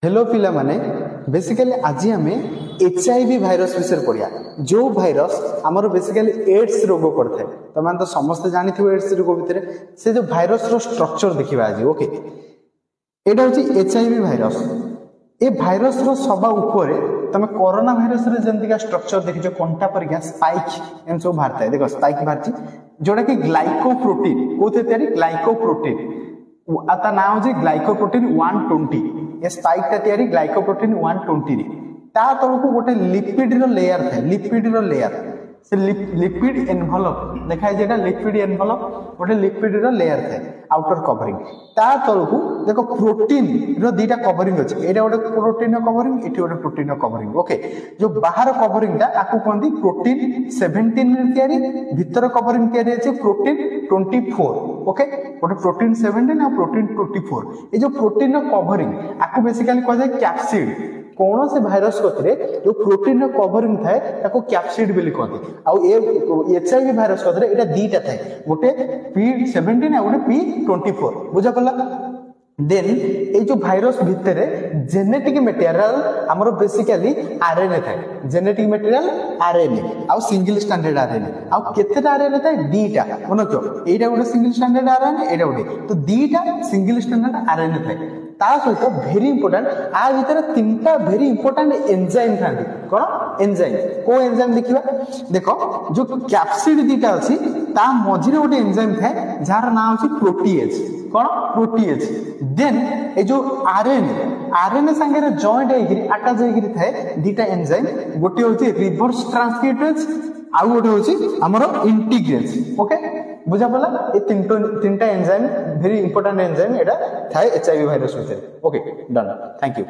Hello पिला माने basically आज आम HIV भाइरस विषय पढ़िया जो भाइरस आमर बेसिकली एड्स रोग करता है तो मैंने तो समस्त जानी एड्स रोग भितर से जो भाइरस रो स्ट्रक्चर देखा आज ओके एटा हूँ HIV भाइरस ए भाइरस रो सभा ऊपर तुम कोरोना भाइरस रे जमतिका स्ट्रक्चर देखियो कंटा परिका स्पाइक एम सब बाहर देखो स्पाइक बाहर जोटा कि ग्लाइकोप्रोटीन कोथे तयारी ग्लाइकोप्रोटीन आता ना हो ग्लाइकोप्रोटीन 120 ये स्पाइक ता तयारी ग्लाइकोप्रोटीन 120 रे ता तळको गोटे लिपिड रो लेयर थाए लिपिड रो लेयर से लिपिड एनवेलप देखा जेटा लिपिड एनवेलप गोटे लिपिड रो लेयर थाए आउटर कवरिंग ता तळको देखो प्रोटीन रो दीटा कवरिंग अछि एटा गोटे प्रोटीन रो कवरिंग एटी गोटे प्रोटीन रो कवरिंग ओके जो बाहर कवरिंग ता आकु कोंदी प्रोटीन 17 रे तयारी भीतर कवरिंग तयारी अछि प्रोटीन 24 ओके गोटे प्रोटीन 17 और प्रोटीन 24 ये जो प्रोटीन रो कवरिंग आकु बेसिकली कह जाय कैप्सिड कौन से भाइरस कथरे जो प्रोटीन रो कवरिंग थाए ताको कैप्सिड बोली कहते आ ए HIV भाइरस कथरे एटा दीटा थाए गोटे P17 आ गोटे P24 बुझा पड़ला देन ए जो भाइरस भितर जेनेटिक मटेरियल हमर बेसिकली आरएनए थाए जेनेटिक मटेरियल आरएनए आ सिंगल स्टैंडर्ड आरएनए आ केतेटा आरएनए थाए दीटा मन तो एटा गोटे सिंगल स्टैंडर्ड आरएनए एटा गोटे तो दीटा सिंगल स्टैंडर्ड आरएनए थाए ता सहित भेरी इंपोर्टेंट आ भीतर तीनटा भेरी इंपोर्टेंट एंजाइम थांती कोन एंजाइम को एंजाइम देखिबा देखो जो कैप्सिड दीटा अछि ता मझिरे गोटे एंजाइम थाए जार नाम अछि प्रोटीएज कोन प्रोटीएज देन ए जो आरएनए संगे जॉइंट हेगिरी अटैच हेगिरी थाए दीटा एंजाइम गोटे होछि रिवर्स ट्रांसक्रिप्टेज आ गोटे होछि हमरो इंटीग्रेज ओके बुझा पड़ला ये तीनटा एंजाइम वेरी इंपोर्टेंट एंजाइम एटा थाए HIV भाइरस विषय ओके डन थैंक यू।